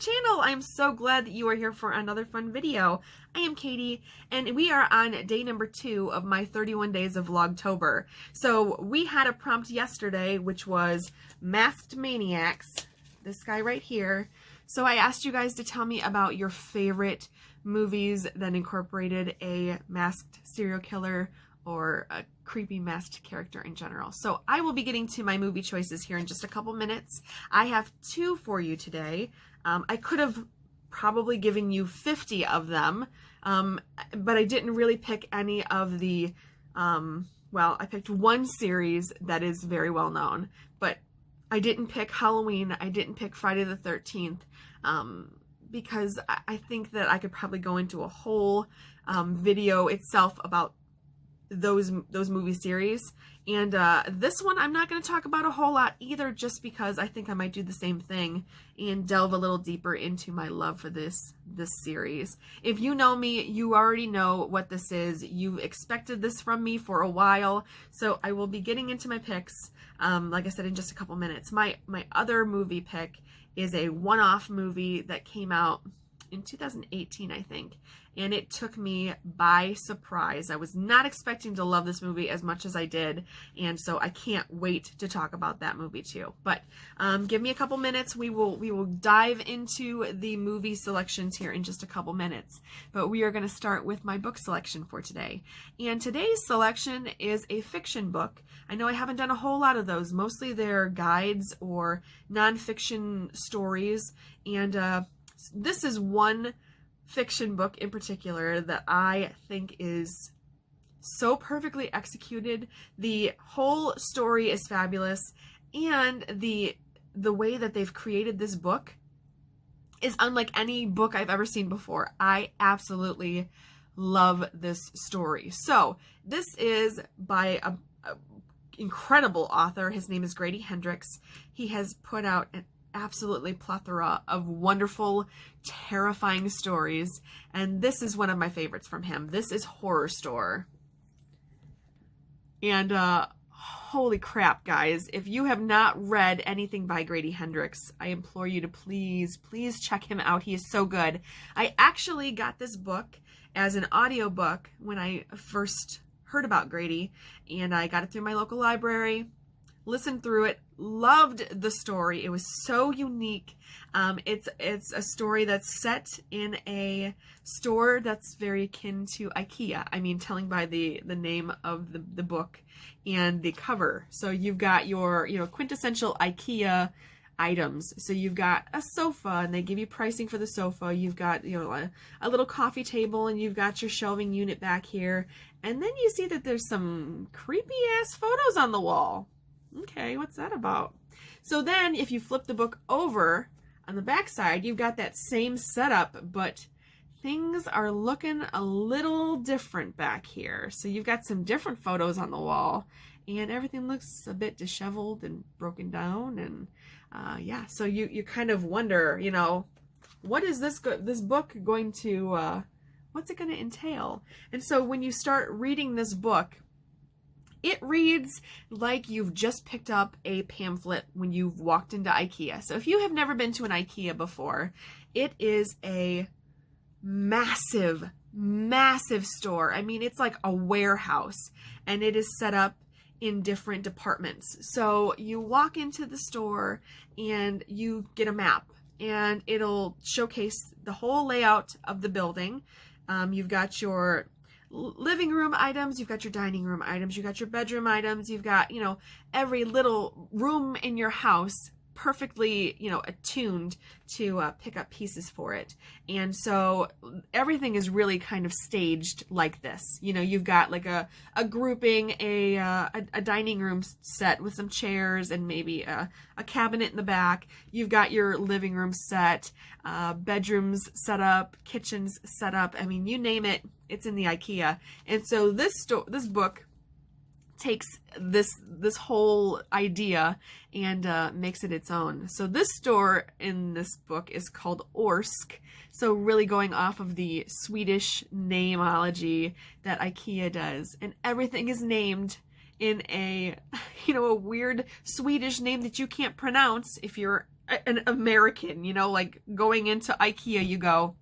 channel. I'm so glad that you are here for another fun video. I am Katie, and we are on day number 2 of my 31 days of Vlogtober. So we had a prompt yesterday, which was masked maniacs, this guy right here. So I asked you guys to tell me about your favorite movies that incorporated a masked serial killer or a creepy masked character in general. So I will be getting to my movie choices here in just a couple minutes. I have 2 for you today. I could have probably given you 50 of them, but I didn't really pick any of the, well, I picked one series that is very well known, but I didn't pick Halloween, I didn't pick Friday the 13th, because I think that I could probably go into a whole video itself about those movie series, and this one I'm not going to talk about a whole lot either, just because I think I might do the same thing and delve a little deeper into my love for this series. If you know me, you already know what this is. You've expected this from me for a while, so I will be getting into my picks, like I said, in just a couple minutes. My other movie pick is a one-off movie that came out in 2018, I think, and it took me by surprise. I was not expecting to love this movie as much as I did, and so I can't wait to talk about that movie too. But give me a couple minutes. We will dive into the movie selections here in just a couple minutes. But we are going to start with my book selection for today. And today's selection is a fiction book. I know I haven't done a whole lot of those. Mostly they're guides or nonfiction stories, and this is one fiction book in particular that I think is so perfectly executed. The whole story is fabulous, and the way that they've created this book is unlike any book I've ever seen before. I absolutely love this story. So this is by a incredible author. His name is Grady Hendrix. He has put out an absolutely plethora of wonderful, terrifying stories, and this is one of my favorites from him. This is Horrorstör. And holy crap, guys, if you have not read anything by Grady Hendrix, I implore you to please check him out. He is so good. I actually got this book as an audiobook when I first heard about Grady, and I got it through my local library, listened through it, loved the story. It was so unique. It's a story that's set in a store that's very akin to IKEA. I mean, telling by the name of the book and the cover. So you've got your, quintessential IKEA items. So you've got a sofa, and they give you pricing for the sofa. You've got, a little coffee table, and you've got your shelving unit back here. And then you see that there's some creepy ass photos on the wall. Okay, what's that about? So then if you flip the book over on the back side, you've got that same setup, but things are looking a little different back here. So you've got some different photos on the wall, and everything looks a bit disheveled and broken down, and yeah, so you kind of wonder, what is this book going to, what's it going to entail? And so when you start reading this book, it reads like you've just picked up a pamphlet when you've walked into IKEA. So if you have never been to an IKEA before, it is a massive, massive store. I mean, it's like a warehouse, and it is set up in different departments. So you walk into the store and you get a map, and it'll showcase the whole layout of the building. You've got your living room items, you've got your dining room items, you've got your bedroom items, you've got, every little room in your house perfectly, attuned to pick up pieces for it. And so everything is really kind of staged like this. You've got like a grouping, a dining room set with some chairs and maybe a cabinet in the back. You've got your living room set, bedrooms set up, kitchens set up. I mean, you name it, it's in the IKEA. And so this book takes this whole idea and makes it its own. So this store in this book is called Orsk. So really going off of the Swedish nameology that IKEA does, and everything is named in a, a weird Swedish name that you can't pronounce if you're an American, you know, like going into IKEA, you go,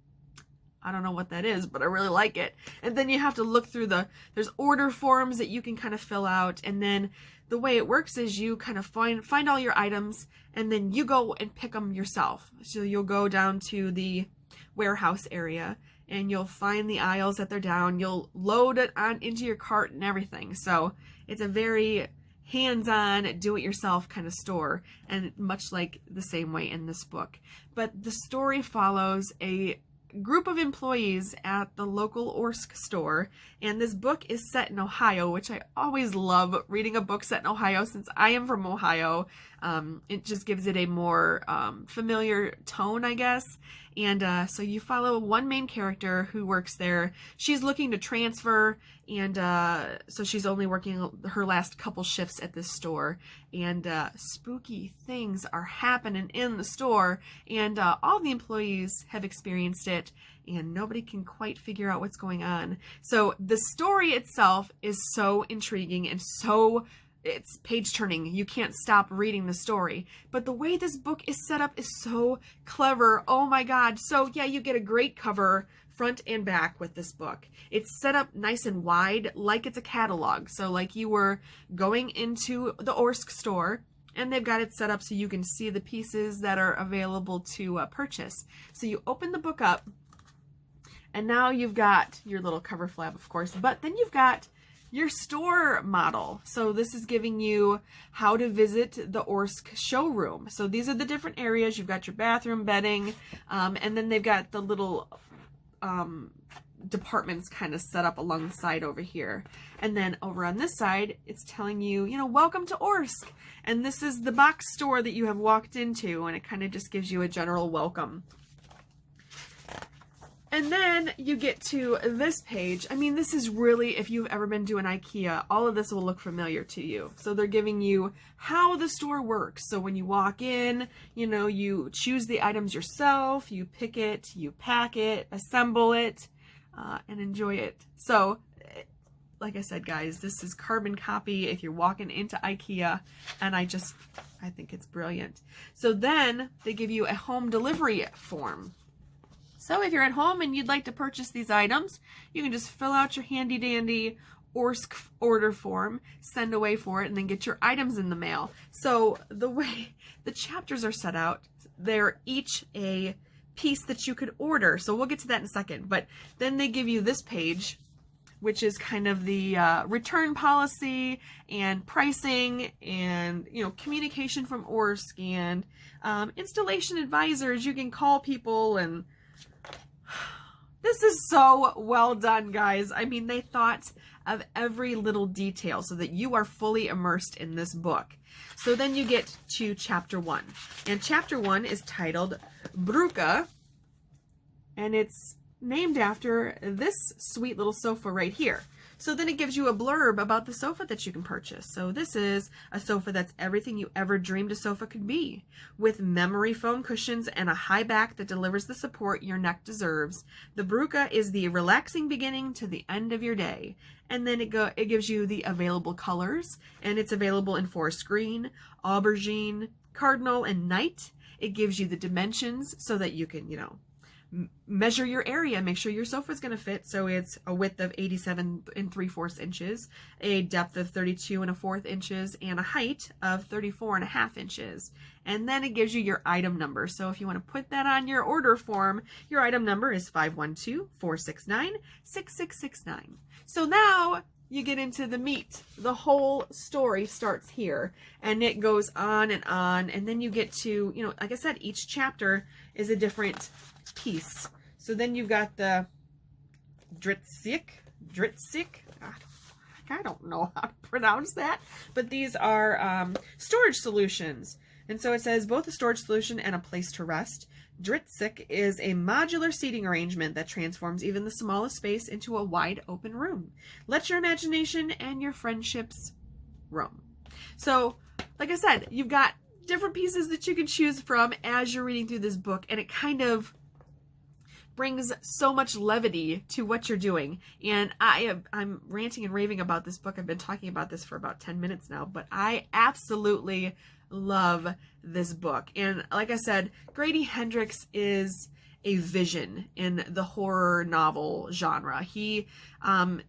I don't know what that is, but I really like it. And then you have to look through there's order forms that you can kind of fill out. And then the way it works is you kind of find all your items and then you go and pick them yourself. So you'll go down to the warehouse area and you'll find the aisles that they're down. You'll load it on into your cart and everything. So it's a very hands-on, do-it-yourself kind of store, and much like the same way in this book. But the story follows a group of employees at the local Orsk store, and this book is set in Ohio, which I always love reading a book set in Ohio since I am from Ohio. It just gives it a more familiar tone, I guess. And so you follow one main character who works there. She's looking to transfer, and so she's only working her last couple shifts at this store. And spooky things are happening in the store, and all the employees have experienced it, and nobody can quite figure out what's going on. So the story itself is so intriguing and it's page turning. You can't stop reading the story. But the way this book is set up is so clever. Oh my God. So yeah, you get a great cover front and back with this book. It's set up nice and wide like it's a catalog. So like you were going into the Orsk store, and they've got it set up so you can see the pieces that are available to purchase. So you open the book up, and now you've got your little cover flap, of course, but then you've got your store model. So this is giving you how to visit the Orsk showroom. So these are the different areas. You've got your bathroom, bedding, and then they've got the little departments kind of set up alongside over here. And then over on this side, it's telling you, you know, welcome to Orsk. And this is the box store that you have walked into, and it kind of just gives you a general welcome. And then you get to this page. I mean, this is really, if you've ever been to an IKEA, all of this will look familiar to you. So they're giving you how the store works. So when you walk in, you know, you choose the items yourself, you pick it, you pack it, assemble it, and enjoy it. So, like I said, guys, this is carbon copy if you're walking into IKEA, and I think it's brilliant. So then they give you a home delivery form. So if you're at home and you'd like to purchase these items, you can just fill out your handy dandy Orsk order form, send away for it, and then get your items in the mail. So the way the chapters are set out, they're each a piece that you could order. So we'll get to that in a second. But then they give you this page, which is kind of the return policy and pricing and, you know, communication from Orsk and installation advisors. You can call people, and this is so well done, guys. I mean, they thought of every little detail so that you are fully immersed in this book. So then you get to chapter 1. And chapter 1 is titled Bruka, and it's named after this sweet little sofa right here. So then it gives you a blurb about the sofa that you can purchase. So this is a sofa that's everything you ever dreamed a sofa could be, with memory foam cushions and a high back that delivers the support your neck deserves. The Bruka is the relaxing beginning to the end of your day. And then it gives you the available colors, and it's available in forest green, aubergine, cardinal, and night. It gives you the dimensions so that you can, you know, measure your area, make sure your sofa is going to fit. So it's a width of 87 3/4 inches, a depth of 32 1/4 inches, and a height of 34 1/2 inches. And then it gives you your item number. So if you want to put that on your order form, your item number is 512-469-6669. So now you get into the meat. The whole story starts here, and it goes on, and then you get to, you know, like I said, each chapter is a different piece. So then you've got the Dritsik. I don't know how to pronounce that, but these are storage solutions. And so it says both a storage solution and a place to rest. Dritsik is a modular seating arrangement that transforms even the smallest space into a wide open room. Let your imagination and your friendships roam. So, like I said, you've got different pieces that you can choose from as you're reading through this book, and it kind of brings so much levity to what you're doing. And I'm ranting and raving about this book. I've been talking about this for about 10 minutes now, but I absolutely love this book. And like I said, Grady Hendrix is a vision in the horror novel genre. He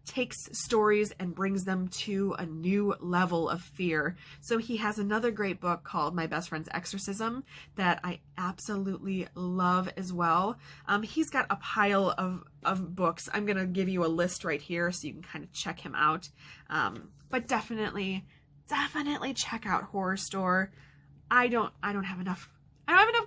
takes stories and brings them to a new level of fear. So he has another great book called My Best Friend's Exorcism that I absolutely love as well. He's got a pile of books. I'm going to give you a list right here so you can kind of check him out. But definitely check out Horrorstör. I don't have enough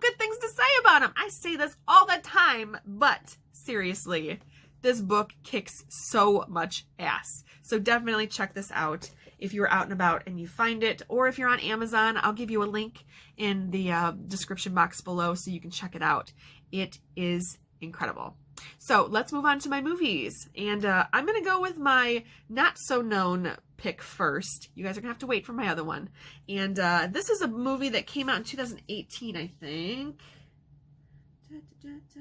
good things to say about him. I say this all the time, but seriously, this book kicks so much ass. So definitely check this out if you're out and about and you find it, or if you're on Amazon, I'll give you a link in the description box below so you can check it out. It is incredible. So let's move on to my movies. And I'm going to go with my not so known pick first. You guys are going to have to wait for my other one. And this is a movie that came out in 2018, I think.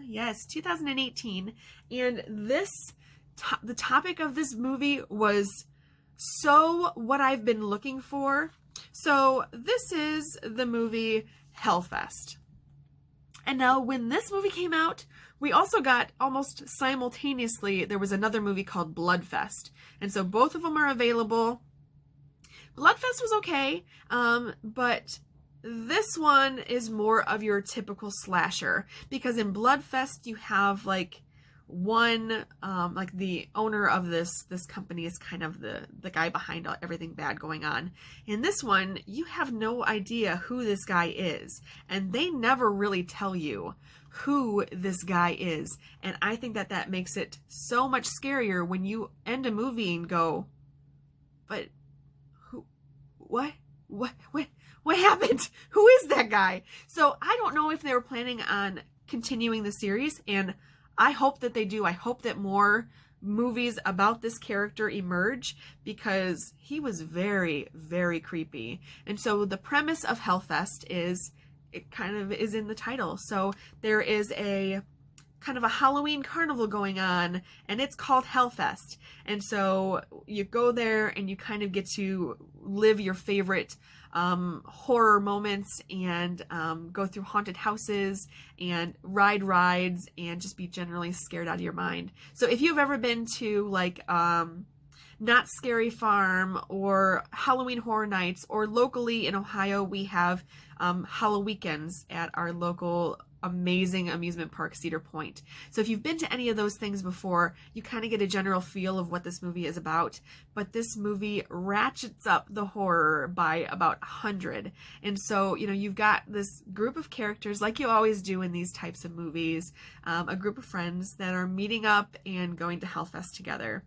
Yes, 2018. And the topic of this movie was so what I've been looking for. So this is the movie Hellfest. And now when this movie came out, we also got almost simultaneously, there was another movie called Bloodfest. And so both of them are available. Bloodfest was okay, but this one is more of your typical slasher, because in Bloodfest you have like one, like the owner of this company is kind of the guy behind everything bad going on. In this one, you have no idea who this guy is, and they never really tell you who this guy is. And I think that makes it so much scarier when you end a movie and go, but who, what happened? Who is that guy? So I don't know if they were planning on continuing the series, and I hope that they do. I hope that more movies about this character emerge, because he was very, very creepy. And so the premise of Hellfest is, it kind of is in the title. So there is a kind of a Halloween carnival going on, and it's called Hellfest. And so you go there and you kind of get to live your favorite horror moments, and go through haunted houses and ride rides and just be generally scared out of your mind. So if you've ever been to like Not Scary Farm or Halloween Horror Nights, or locally in Ohio we have Halloweekends at our local amazing amusement park, Cedar Point. So if you've been to any of those things before, you kind of get a general feel of what this movie is about. But this movie ratchets up the horror by about 100. And so, you know, you've got this group of characters, like you always do in these types of movies, a group of friends that are meeting up and going to Hellfest together.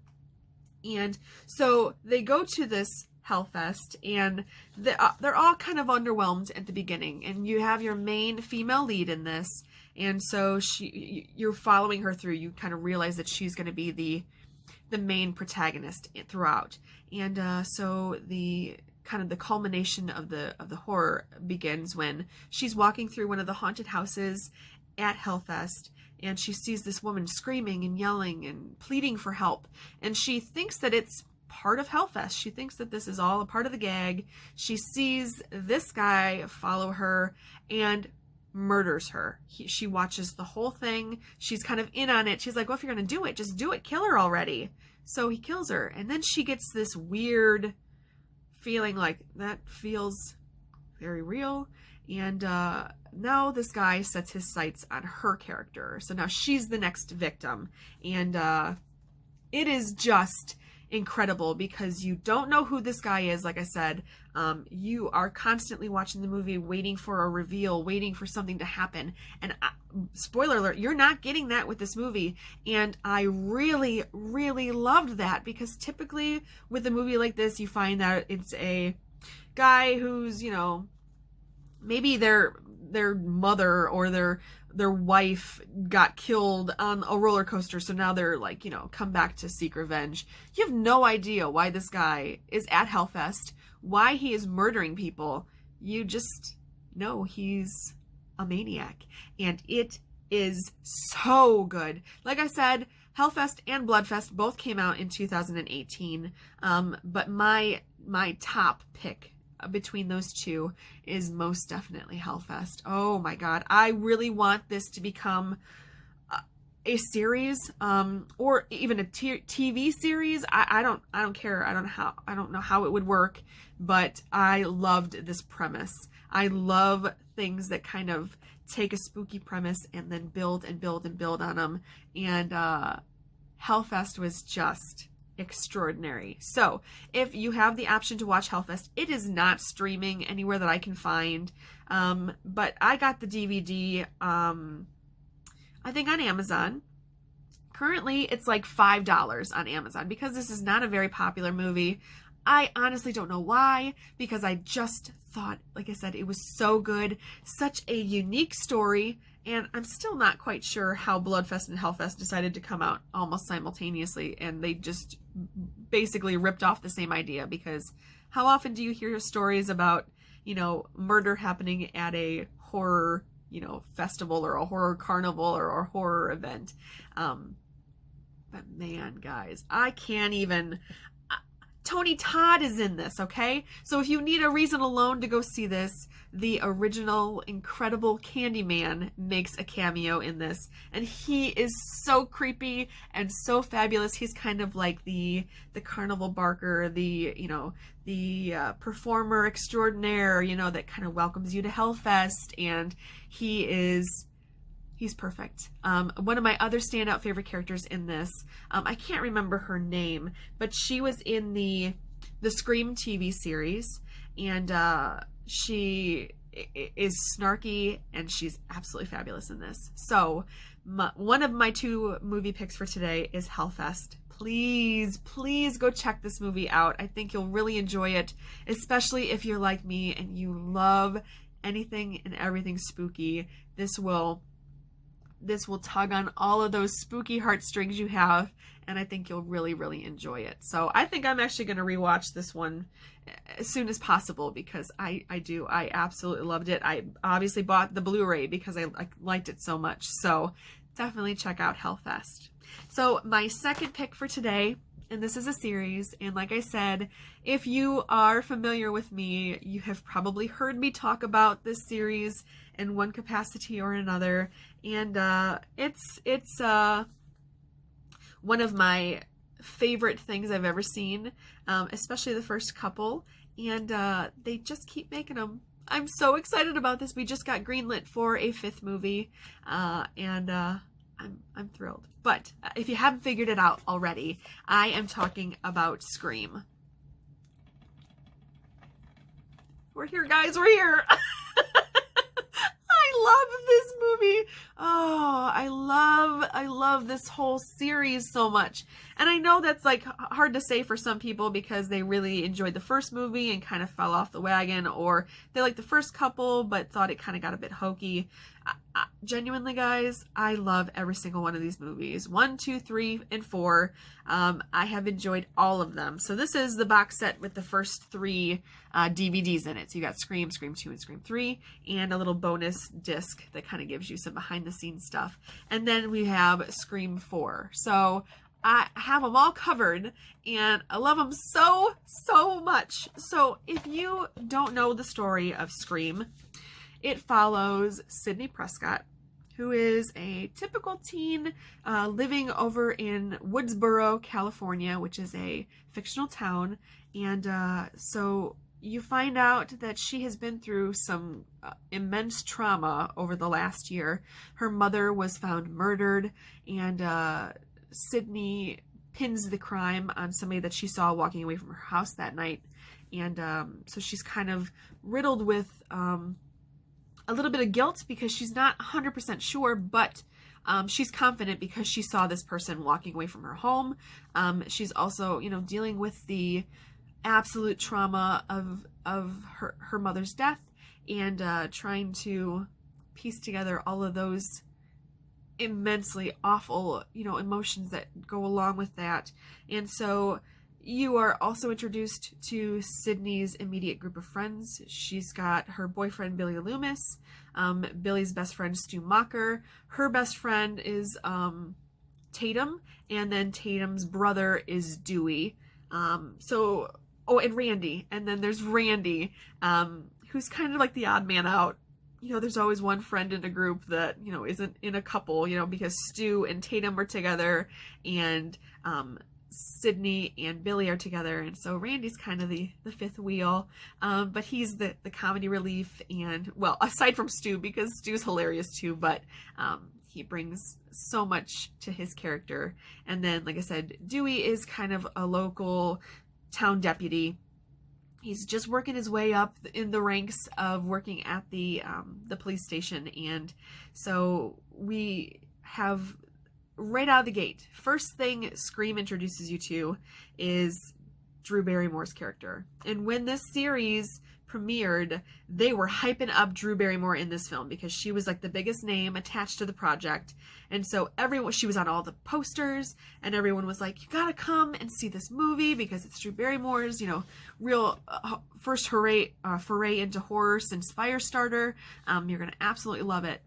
And so they go to this Hellfest, and they're all kind of underwhelmed at the beginning. And you have your main female lead in this, and so you're following her through. You kind of realize that she's going to be the main protagonist throughout. And so the kind of the culmination of the horror begins when she's walking through one of the haunted houses at Hellfest, and she sees this woman screaming and yelling and pleading for help, and she thinks that it's part of Hellfest. She thinks that this is all a part of the gag. She sees this guy follow her and murders her. She watches the whole thing. She's kind of in on it. She's like, well, if you're going to do it, just do it. Kill her already. So he kills her. And then she gets this weird feeling like that feels very real. And now this guy sets his sights on her character. So now she's the next victim. And it is just incredible, because you don't know who this guy is. Like I said, you are constantly watching the movie waiting for a reveal, waiting for something to happen. And spoiler alert, you're not getting that with this movie. And I really, really loved that, because typically with a movie like this, you find that it's a guy who's, you know, maybe their mother or their wife got killed on a roller coaster, so now they're like, you know, come back to seek revenge. You have no idea why this guy is at Hellfest, why he is murdering people. You just know he's a maniac, and it is so good. Like I said, Hellfest and Bloodfest both came out in 2018, but my top pick between those two is most definitely Hellfest. Oh my God. I really want this to become a series, or even a TV series. I don't care. I don't know how it would work, but I loved this premise. I love things that kind of take a spooky premise and then build and build and build on them. And Hellfest was just extraordinary. So if you have the option to watch Hellfest, it is not streaming anywhere that I can find, but I got the DVD I think on Amazon. Currently it's like $5 on Amazon because this is not a very popular movie. I honestly don't know why, because I just thought, like I said, it was so good, such a unique story, and I'm still not quite sure how Bloodfest and Hellfest decided to come out almost simultaneously, and they just basically ripped off the same idea, because how often do you hear stories about, you know, murder happening at a horror, you know, festival or a horror carnival or a horror event? But man, guys, I can't even... Tony Todd is in this, okay? So if you need a reason alone to go see this, the original incredible Candyman makes a cameo in this, and he is so creepy and so fabulous. He's kind of like the carnival barker, the, you know, the performer extraordinaire, you know, that kind of welcomes you to Hellfest, and he's perfect. One of my other standout favorite characters in this, I can't remember her name, but she was in the Scream TV series, and she is snarky, and she's absolutely fabulous in this. So one of my 2 movie picks for today is Hellfest. Please, please go check this movie out. I think you'll really enjoy it, especially if you're like me and you love anything and everything spooky. This will tug on all of those spooky heartstrings you have, and I think you'll really, really enjoy it. So I think I'm actually going to rewatch this one as soon as possible, because I absolutely loved it. I obviously bought the Blu-ray because I liked it so much. So definitely check out Hellfest. So my second pick for today, and this is a series, and like I said, if you are familiar with me, you have probably heard me talk about this series in one capacity or another, and it's one of my favorite things I've ever seen, especially the first couple, and they just keep making them. I'm so excited about this. We just got greenlit for a 5th movie, and I'm thrilled. But if you haven't figured it out already, I am talking about Scream. We're here, guys. We're here. I love this movie. Oh, I love this whole series so much. And I know that's like hard to say for some people because they really enjoyed the first movie and kind of fell off the wagon, or they liked the first couple but thought it kind of got a bit hokey. Genuinely, guys, I love every single one of these movies. 1, 2, 3, and 4. I have enjoyed all of them. So this is the box set with the first 3 DVDs in it. So you got Scream, Scream 2, and Scream 3, and a little bonus disc that kind of gives you some behind-the-scenes stuff. And then we have Scream 4. So I have them all covered, and I love them so, so much. So if you don't know the story of Scream, it follows Sidney Prescott, who is a typical teen living over in Woodsboro, California, which is a fictional town. And so you find out that she has been through some immense trauma over the last year. Her mother was found murdered, and Sidney pins the crime on somebody that she saw walking away from her house that night. And so she's kind of riddled with a little bit of guilt because she's not 100% sure, but she's confident because she saw this person walking away from her home. She's also, you know, dealing with the absolute trauma of her mother's death, and trying to piece together all of those immensely awful, you know, emotions that go along with that. And so you are also introduced to Sydney's immediate group of friends. She's got her boyfriend, Billy Loomis, Billy's best friend, Stu Macher. Her best friend is Tatum, and then Tatum's brother is Dewey. So oh, and Randy. And then there's Randy, who's kind of like the odd man out. You know, there's always one friend in a group that, you know, isn't in a couple, you know, because Stu and Tatum are together, and Sydney and Billy are together, and so Randy's kind of the fifth wheel, but he's the comedy relief, and, well, aside from Stu, because Stu's hilarious too, but he brings so much to his character. And then, like I said, Dewey is kind of a local town deputy. He's just working his way up in the ranks of working at the police station, and so we have, right out of the gate, first thing Scream introduces you to is Drew Barrymore's character. And when this series premiered, they were hyping up Drew Barrymore in this film because she was like the biggest name attached to the project. And so she was on all the posters, and everyone was like, you gotta come and see this movie because it's Drew Barrymore's, you know, real first foray into horror since Firestarter. You're gonna absolutely love it.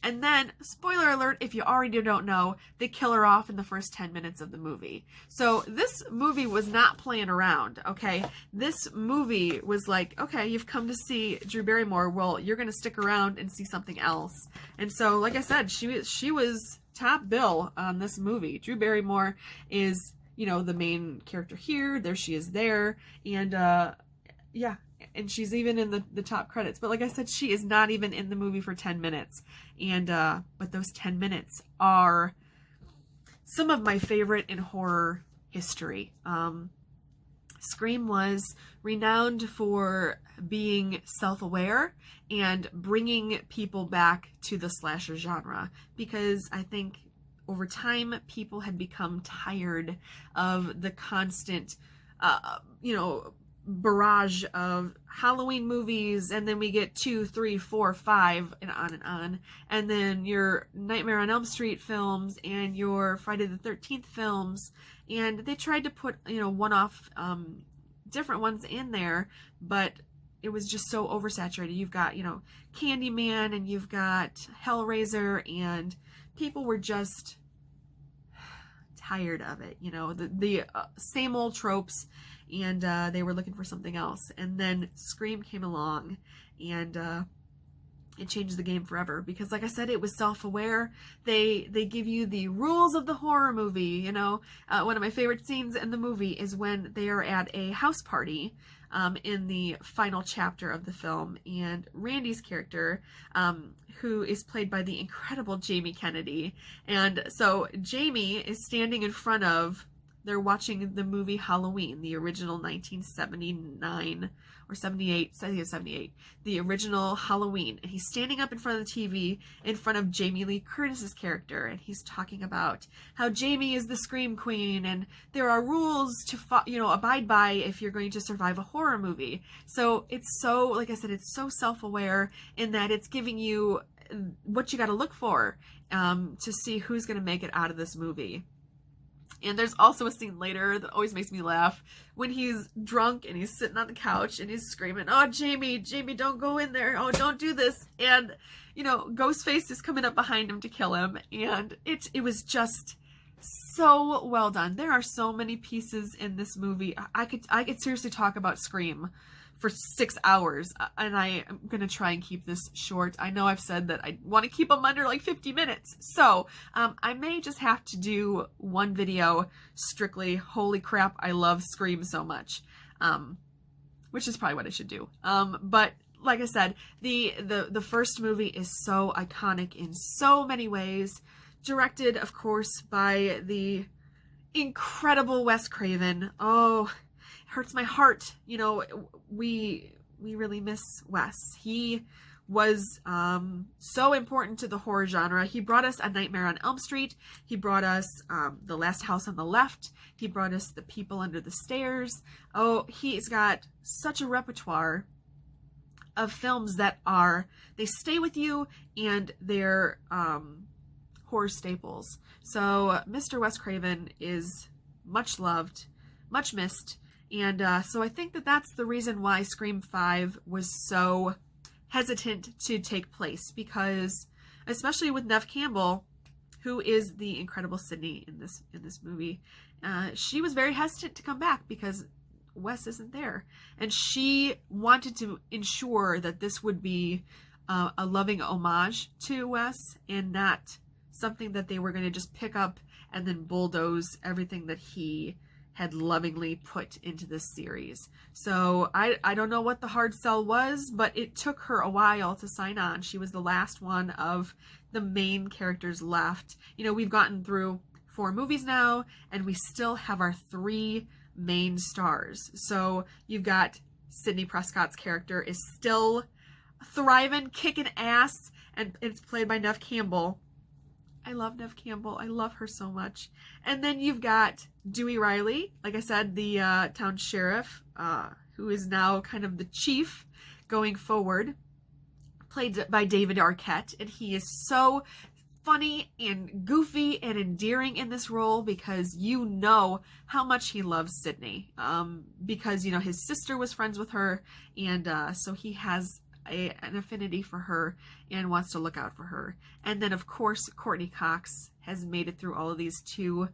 And then, spoiler alert, if you already don't know, they kill her off in the first 10 minutes of the movie. So this movie was not playing around, okay? This movie was like, okay, you've come to see Drew Barrymore, well, you're going to stick around and see something else. And so, like I said, she was top bill on this movie. Drew Barrymore is, you know, the main character here. There she is there. And, yeah. And she's even in the top credits. But like I said, she is not even in the movie for 10 minutes. And, but those 10 minutes are some of my favorite in horror history. Scream was renowned for being self-aware and bringing people back to the slasher genre. Because I think over time, people had become tired of the constant, you know, barrage of Halloween movies, and then we get 2, 3, 4, 5, and on, and then your Nightmare on Elm Street films and your Friday the 13th films, and they tried to put, you know, one-off different ones in there, but it was just so oversaturated. You've got, you know, Candyman, and you've got Hellraiser, and people were just tired of it, you know, the same old tropes, and they were looking for something else. And then Scream came along, and it changed the game forever, because like I said, it was self-aware. They give you the rules of the horror movie, you know. One of my favorite scenes in the movie is when they are at a house party in the final chapter of the film, and Randy's character, who is played by the incredible Jamie Kennedy, and so Jamie is standing in front of, they're watching the movie Halloween, the original 1979 or 78, I think it's 78, the original Halloween. And he's standing up in front of the TV in front of Jamie Lee Curtis's character, and he's talking about how Jamie is the Scream Queen, and there are rules to, you know, abide by if you're going to survive a horror movie. So it's so, like I said, it's so self-aware in that it's giving you what you got to look for to see who's going to make it out of this movie. And there's also a scene later that always makes me laugh when he's drunk and he's sitting on the couch and he's screaming, "Oh, Jamie, don't go in there. Oh, don't do this." And, you know, Ghostface is coming up behind him to kill him. And it was just so well done. There are so many pieces in this movie. I could seriously talk about Scream for 6 hours, and I am going to try and keep this short. I know I've said that I want to keep them under like 50 minutes, so I may just have to do one video strictly, holy crap, I love Scream so much, which is probably what I should do. But like I said, the first movie is so iconic in so many ways, directed, of course, by the incredible Wes Craven. Oh, hurts my heart. You know, we really miss Wes. He was so important to the horror genre. He brought us A Nightmare on Elm Street. He brought us The Last House on the Left. He brought us The People Under the Stairs. Oh, he's got such a repertoire of films that they stay with you, and they're horror staples. So Mr. Wes Craven is much loved, much missed. And so I think that that's the reason why Scream 5 was so hesitant to take place, because especially with Neve Campbell, who is the incredible Sydney in this movie, she was very hesitant to come back because Wes isn't there. And she wanted to ensure that this would be a loving homage to Wes and not something that they were going to just pick up and then bulldoze everything that he had lovingly put into this series. So I don't know what the hard sell was, but it took her a while to sign on. She was the last one of the main characters left. You know, we've gotten through 4 movies now, and we still have our 3 main stars. So you've got Sidney Prescott's character is still thriving, kicking ass, and it's played by Neve Campbell. I love Neve Campbell. I love her so much. And then you've got Dewey Riley, like I said, the town sheriff, who is now kind of the chief going forward, played by David Arquette. And he is so funny and goofy and endearing in this role because you know how much he loves Sydney. Because, you know, his sister was friends with her, and so he has an affinity for her and wants to look out for her. And then, of course, Courtney Cox has made it through all of these too,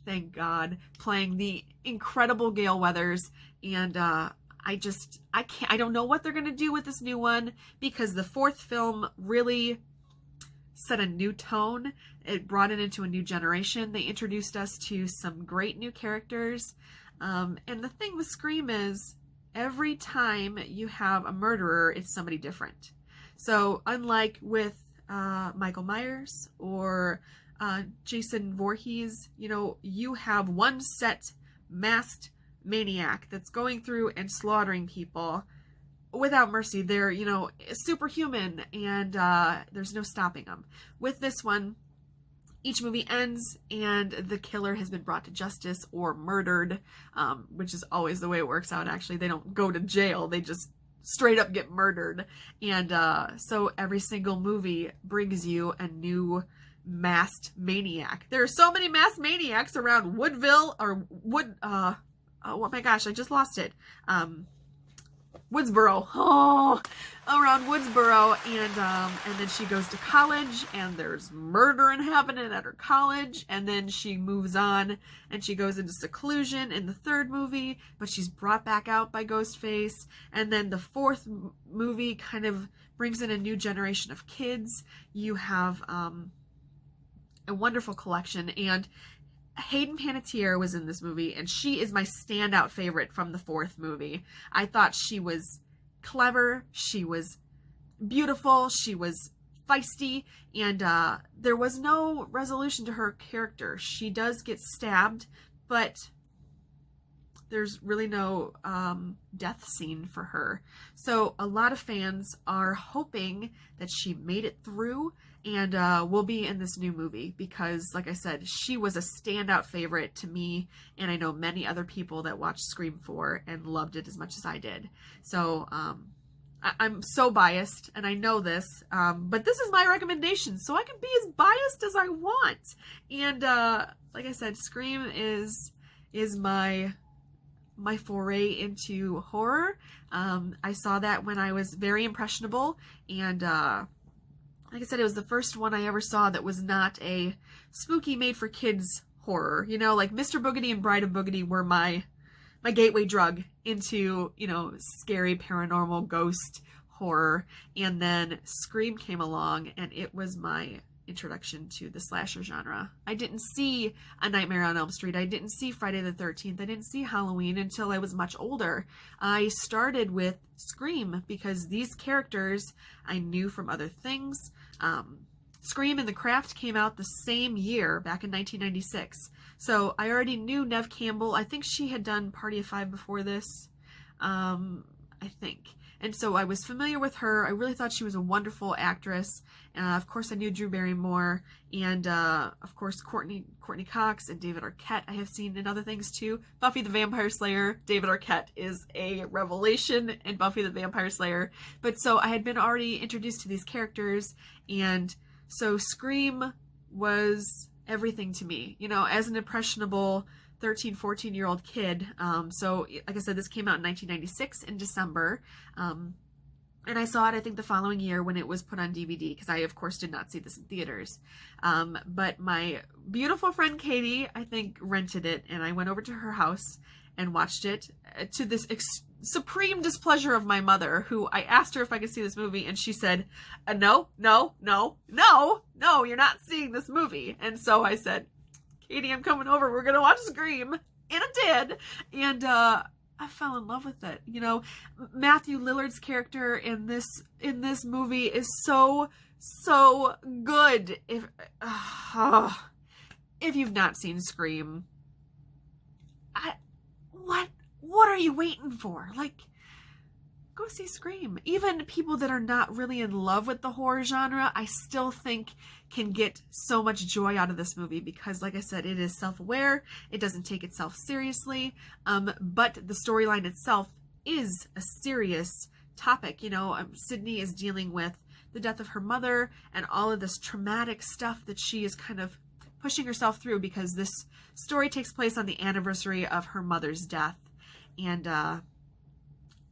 thank God, playing the incredible Gale Weathers. And I don't know what they're going to do with this new one, because the 4th film really set a new tone. It brought it into a new generation. They introduced us to some great new characters. And the thing with Scream is, every time you have a murderer, it's somebody different. So unlike with Michael Myers or Jason Voorhees, you know, you have one set masked maniac that's going through and slaughtering people without mercy. They're, you know, superhuman, and there's no stopping them. With this one, each movie ends and the killer has been brought to justice or murdered, which is always the way it works out, actually. They don't go to jail. They just straight up get murdered. And so every single movie brings you a new masked maniac. There are so many masked maniacs around Woodville, or oh my gosh, I just lost it. Woodsboro. Oh, around Woodsboro, and then she goes to college, and there's murdering happening at her college, and then she moves on, and she goes into seclusion in the 3rd movie, but she's brought back out by Ghostface, and then the 4th movie kind of brings in a new generation of kids. You have a wonderful collection, and Hayden Panettiere was in this movie, and she is my standout favorite from the 4th movie. I thought she was clever, she was beautiful, she was feisty, and there was no resolution to her character. She does get stabbed, but there's really no death scene for her. So a lot of fans are hoping that she made it through and will be in this new movie, because, like I said, she was a standout favorite to me, and I know many other people that watched Scream 4 and loved it as much as I did. So I'm so biased, and I know this, but this is my recommendation, so I can be as biased as I want. And like I said, Scream is my foray into horror. I saw that when I was very impressionable, and like I said, it was the first one I ever saw that was not a spooky made-for-kids horror. You know, like Mr. Boogedy and Bride of Boogedy were my gateway drug into, you know, scary paranormal ghost horror. And then Scream came along, and it was my introduction to the slasher genre. I didn't see A Nightmare on Elm Street. I didn't see Friday the 13th. I didn't see Halloween until I was much older. I started with Scream because these characters I knew from other things. Scream and The Craft came out the same year, back in 1996. So I already knew Neve Campbell. I think she had done Party of Five before this. I think. And so I was familiar with her. I really thought she was a wonderful actress. Of course, I knew Drew Barrymore, and of course, Courtney Cox and David Arquette I have seen in other things too. Buffy the Vampire Slayer. David Arquette is a revelation in Buffy the Vampire Slayer. But so I had been already introduced to these characters, and so Scream was everything to me, you know, as an impressionable 13, 14-year-old kid. So, like I said, this came out in 1996 in December. And I saw it, I think, the following year when it was put on DVD, because I, of course, did not see this in theaters. But my beautiful friend Katie, I think, rented it, and I went over to her house, and watched it to this supreme displeasure of my mother, who I asked her if I could see this movie, and she said, no, you're not seeing this movie. And so I said, Katie, I'm coming over. We're going to watch Scream. And I did. And I fell in love with it. You know, Matthew Lillard's character in this movie is so good. If you've not seen Scream, what are you waiting for? Like, go see Scream. Even people that are not really in love with the horror genre, I still think can get so much joy out of this movie because, like I said, it is self-aware. It doesn't take itself seriously, but the storyline itself is a serious topic. You know, Sydney is dealing with the death of her mother and all of this traumatic stuff that she is kind of pushing herself through because this story takes place on the anniversary of her mother's death. And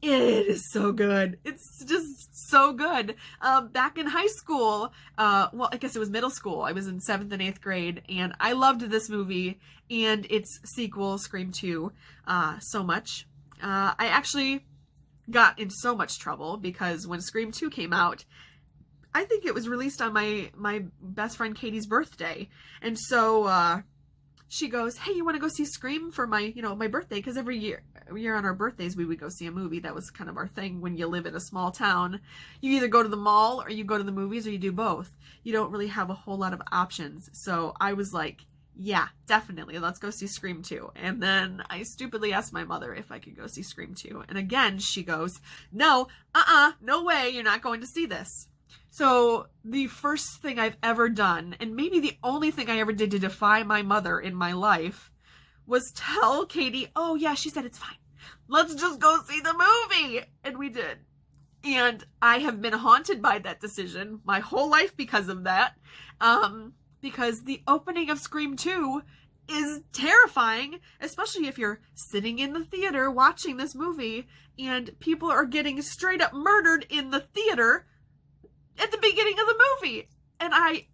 it is so good. It's just so good. Back in high school, well, I guess it was middle school. I was in 7th and 8th grade, and I loved this movie and its sequel, Scream 2, so much. I actually got in so much trouble because when Scream 2 came out, I think it was released on my best friend Katie's birthday. And so she goes, hey, you want to go see Scream for my birthday? Because every year on our birthdays, we would go see a movie. That was kind of our thing when you live in a small town. You either go to the mall or you go to the movies or you do both. You don't really have a whole lot of options. So I was like, yeah, definitely. Let's go see Scream 2. And then I stupidly asked my mother if I could go see Scream 2. And again, she goes, no way, you're not going to see this. So the first thing I've ever done, and maybe the only thing I ever did to defy my mother in my life, was tell Katie, oh yeah, she said it's fine. Let's just go see the movie. And we did. And I have been haunted by that decision my whole life because of that. Because the opening of Scream 2 is terrifying, especially if you're sitting in the theater watching this movie and people are getting straight up murdered in the theater at the beginning of the movie. And I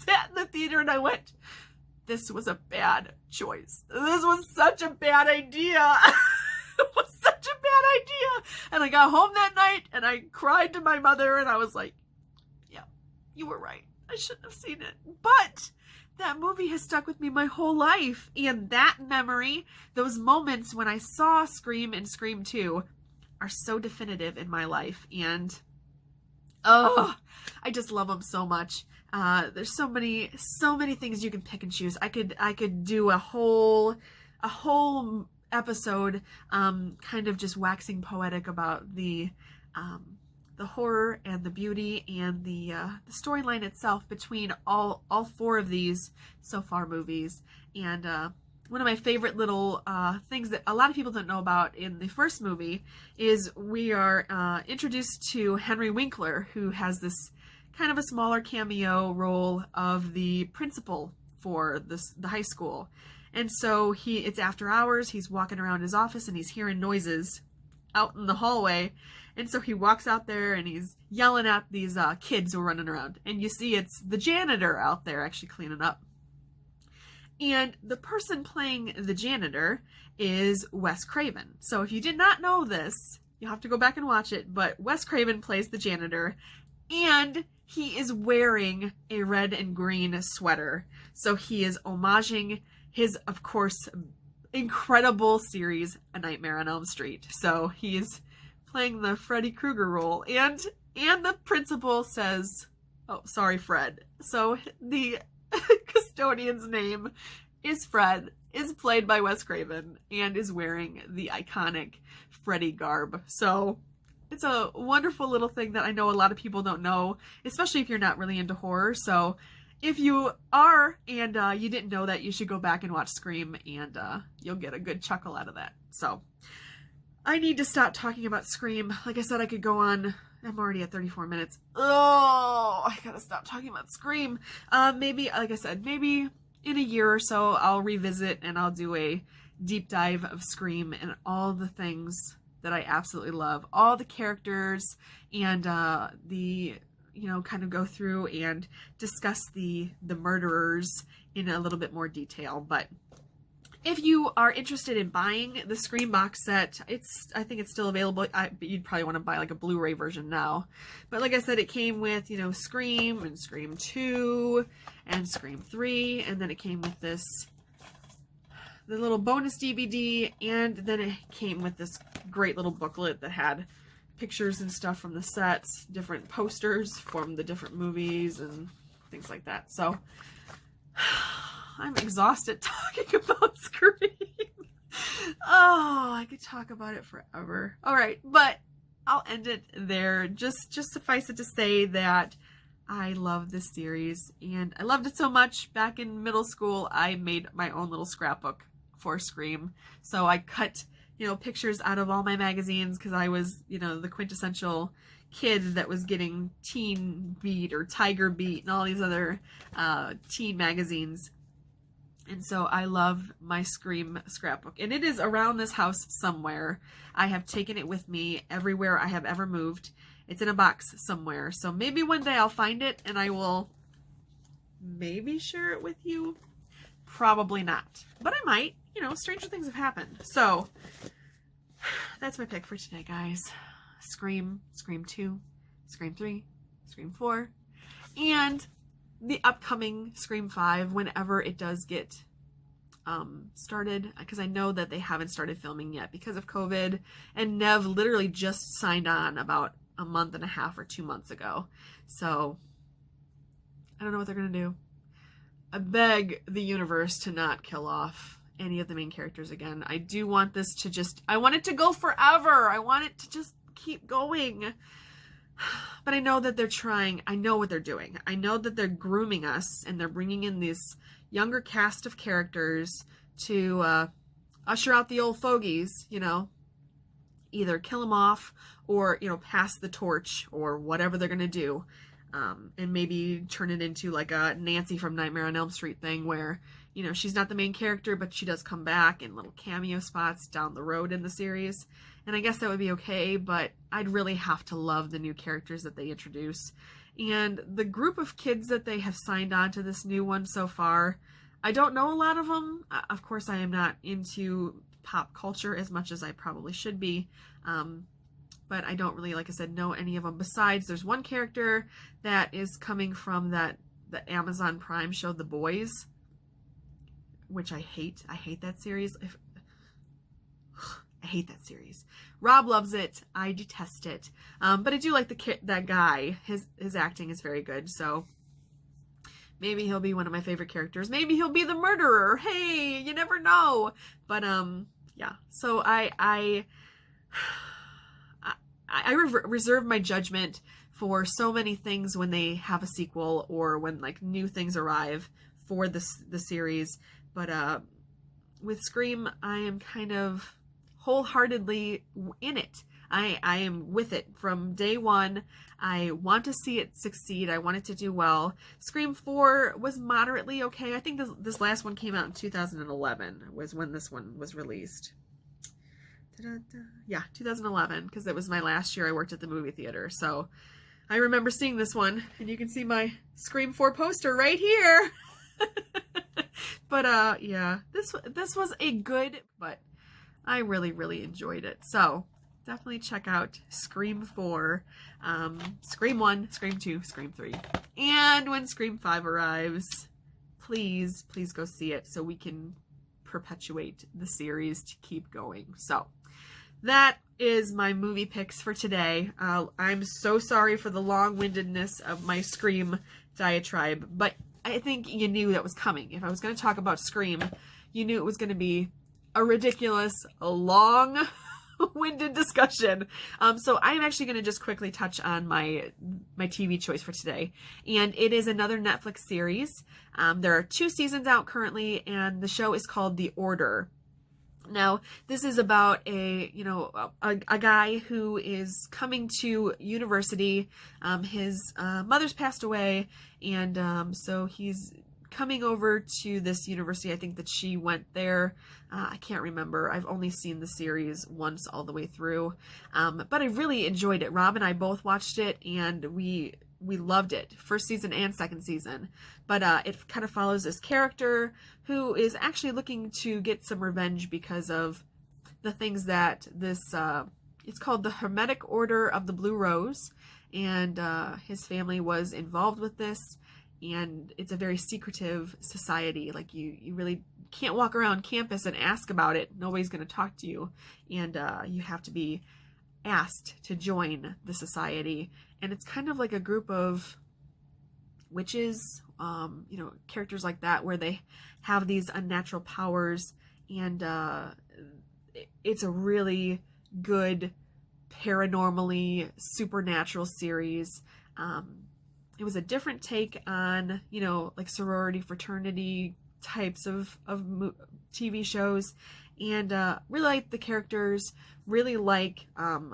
sat in the theater and I went, this was a bad choice. This was such a bad idea. It was such a bad idea. And I got home that night and I cried to my mother and I was like, yeah, you were right. I shouldn't have seen it. But that movie has stuck with me my whole life. And that memory, those moments when I saw Scream and Scream 2 are so definitive in my life. And oh, I just love them so much. There's so many things you can pick and choose. I could do a whole episode, kind of just waxing poetic about the horror and the beauty and the storyline itself between all 4 of these so far movies. And one of my favorite little things that a lot of people don't know about in the first movie is we are introduced to Henry Winkler, who has this kind of a smaller cameo role of the principal for the high school. And so it's after hours, he's walking around his office and he's hearing noises out in the hallway. And so he walks out there and he's yelling at these kids who are running around. And you see it's the janitor out there actually cleaning up. And the person playing the janitor is Wes Craven. So if you did not know this, you'll have to go back and watch it. But Wes Craven plays the janitor, and he is wearing a red and green sweater. So he is homaging his, of course, incredible series, A Nightmare on Elm Street. So he is playing the Freddy Krueger role. And the principal says, oh, sorry, Fred. So the custodian's name is Fred, is played by Wes Craven, and is wearing the iconic Freddy garb. So it's a wonderful little thing that I know a lot of people don't know, especially if you're not really into horror. So if you are and you didn't know that, you should go back and watch Scream, and you'll get a good chuckle out of that. So I need to stop talking about Scream. Like I said, I could go on. I'm already at 34 minutes. Oh, I gotta stop talking about Scream. Maybe, like I said, maybe in a year or so, I'll revisit and I'll do a deep dive of Scream and all the things that I absolutely love. All the characters and kind of go through and discuss the murderers in a little bit more detail. But If you are interested in buying the Scream box set, I think it's still available. You'd probably want to buy like a Blu-ray version now. But like I said, it came with, you know, Scream and Scream 2 and Scream 3. And then it came with the little bonus DVD. And then it came with this great little booklet that had pictures and stuff from the sets, different posters from the different movies and things like that. So I'm exhausted talking about Scream. Oh, I could talk about it forever. All right, but I'll end it there. Just suffice it to say that I love this series, and I loved it so much. Back in middle school, I made my own little scrapbook for Scream. So I cut, you know, pictures out of all my magazines because I was, you know, the quintessential kid that was getting Teen Beat or Tiger Beat and all these other teen magazines. And so I love my Scream scrapbook. And it is around this house somewhere. I have taken it with me everywhere I have ever moved. It's in a box somewhere. So maybe one day I'll find it and I will maybe share it with you. Probably not. But I might. You know, stranger things have happened. So that's my pick for today, guys. Scream, Scream 2, Scream 3, Scream 4, and the upcoming Scream 5 whenever it does get started, because I know that they haven't started filming yet because of COVID, and Nev literally just signed on about a month and a half or 2 months ago. So I don't know what they're going to do. I beg the universe to not kill off any of the main characters again. I do want this to I want it to go forever. I want it to just keep going. But I know that they're trying. I know what they're doing. I know that they're grooming us and they're bringing in this younger cast of characters to usher out the old fogies, you know, either kill them off or, you know, pass the torch or whatever they're going to do. And maybe turn it into like a Nancy from Nightmare on Elm Street thing where, you know, she's not the main character, but she does come back in little cameo spots down the road in the series. And I guess that would be okay, but I'd really have to love the new characters that they introduce. And the group of kids that they have signed on to this new one so far, I don't know a lot of them. Of course, I am not into pop culture as much as I probably should be. But I don't really, like I said, know any of them. Besides, there's one character that is coming from the Amazon Prime show, The Boys, which I hate. I hate that series. I hate that series. Rob loves it. I detest it. But I do like that guy. His acting is very good. So maybe he'll be one of my favorite characters. Maybe he'll be the murderer. Hey, you never know. But yeah. So I reserve my judgment for so many things when they have a sequel or when like new things arrive for the series. But with Scream, I am kind of wholeheartedly in it. I am with it from day one. I want to see it succeed. I want it to do well. Scream 4 was moderately okay. I think this last one came out in 2011 was when this one was released. Yeah, 2011, because it was my last year I worked at the movie theater. So I remember seeing this one, and you can see my Scream 4 poster right here. But yeah, this was a good, but I really, really enjoyed it. So definitely check out Scream 4, Scream 1, Scream 2, Scream 3. And when Scream 5 arrives, please go see it so we can perpetuate the series to keep going. So that is my movie picks for today. I'm so sorry for the long-windedness of my Scream diatribe, but I think you knew that was coming. If I was going to talk about Scream, you knew it was going to be a ridiculous, long-winded discussion. So I'm actually going to just quickly touch on my TV choice for today. And it is another Netflix series. There are 2 seasons out currently, and the show is called The Order. Now, this is about a guy who is coming to university. His mother's passed away, and so he's coming over to this university. I think that she went there. I can't remember. I've only seen the series once all the way through. But I really enjoyed it. Rob and I both watched it, and we we loved it, first season and second season. But it kind of follows this character who is actually looking to get some revenge because of the things that this, it's called the Hermetic Order of the Blue Rose, and his family was involved with this, and it's a very secretive society. Like you really can't walk around campus and ask about it. Nobody's going to talk to you, and you have to be asked to join the society. And it's kind of like a group of witches, you know, characters like that, where they have these unnatural powers, and it's a really good paranormally supernatural series. It was a different take on, you know, like sorority, fraternity types of TV shows, and really like the characters, really like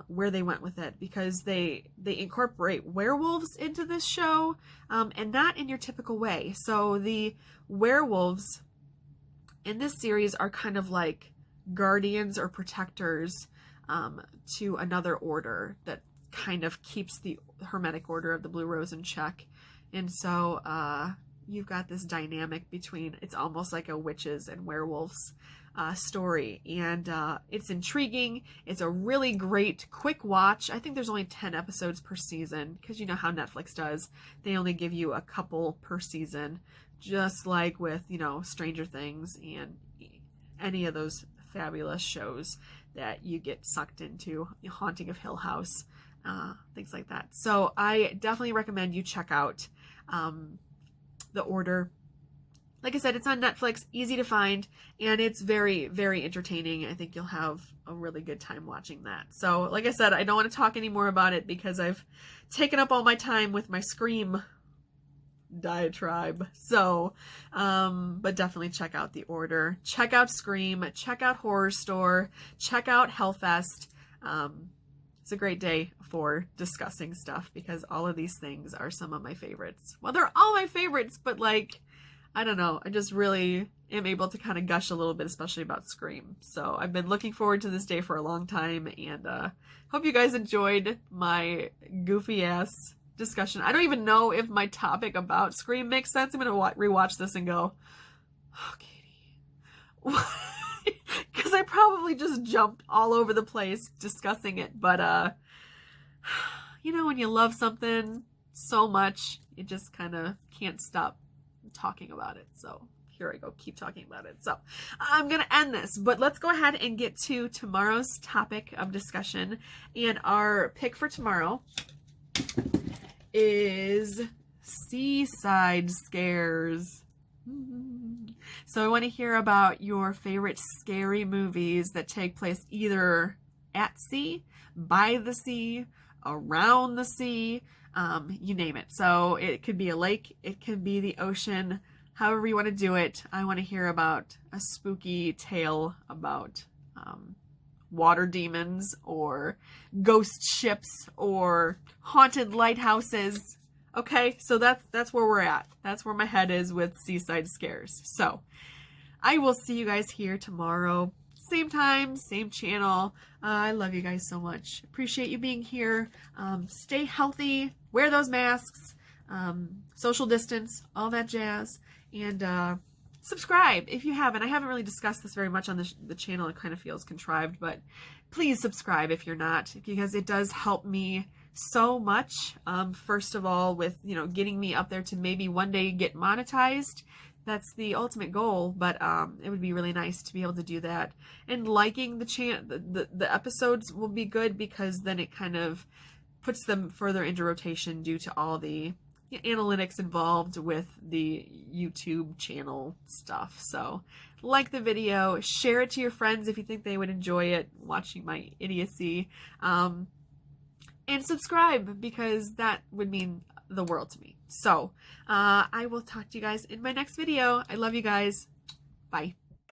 where they went with it, because they incorporate werewolves into this show, and not in your typical way. So the werewolves in this series are kind of like guardians or protectors to another order that kind of keeps the Hermetic Order of the Blue Rose in check. And so you've got this dynamic between, it's almost like a witches and werewolves story, and it's intriguing. It's a really great quick watch. I think there's only 10 episodes per season, because you know how Netflix does, they only give you a couple per season, just like with, you know, Stranger Things and any of those fabulous shows that you get sucked into, Haunting of Hill House, things like that. So I definitely recommend you check out The Order. Like I said, it's on Netflix, easy to find, and it's very, very entertaining. I think you'll have a really good time watching that. So, like I said, I don't want to talk anymore about it because I've taken up all my time with my Scream diatribe. So, but definitely check out The Order. Check out Scream. Check out Horrorstör. Check out Hellfest. It's a great day for discussing stuff, because all of these things are some of my favorites. Well, they're all my favorites, but like, I don't know, I just really am able to kind of gush a little bit, especially about Scream. So I've been looking forward to this day for a long time, and hope you guys enjoyed my goofy ass discussion. I don't even know if my topic about Scream makes sense. I'm going to rewatch this and go, oh, Katie. Because I probably just jumped all over the place discussing it. But, you know, when you love something so much, you just kind of can't stop talking about it. So here I go, keep talking about it. So I'm going to end this, but let's go ahead and get to tomorrow's topic of discussion. And our pick for tomorrow is seaside scares. So I want to hear about your favorite scary movies that take place either at sea, by the sea, around the sea, you name it. So it could be a lake, it could be the ocean, however you want to do it. I want to hear about a spooky tale about water demons or ghost ships or haunted lighthouses. Okay, so that's where we're at. That's where my head is with seaside scares. So I will see you guys here tomorrow. Same time, same channel. I love you guys so much. Appreciate you being here. Stay healthy. Wear those masks. Social distance. All that jazz. And subscribe if you haven't. I haven't really discussed this very much on the channel. It kind of feels contrived. But please subscribe if you're not, because it does help me so much. First of all, with, you know, getting me up there to maybe one day get monetized. That's the ultimate goal, but it would be really nice to be able to do that. And liking the episodes will be good, because then it kind of puts them further into rotation due to all the analytics involved with the YouTube channel stuff. So like the video, share it to your friends if you think they would enjoy it, watching my idiocy. And subscribe, because that would mean the world to me. So I will talk to you guys in my next video. I love you guys. Bye.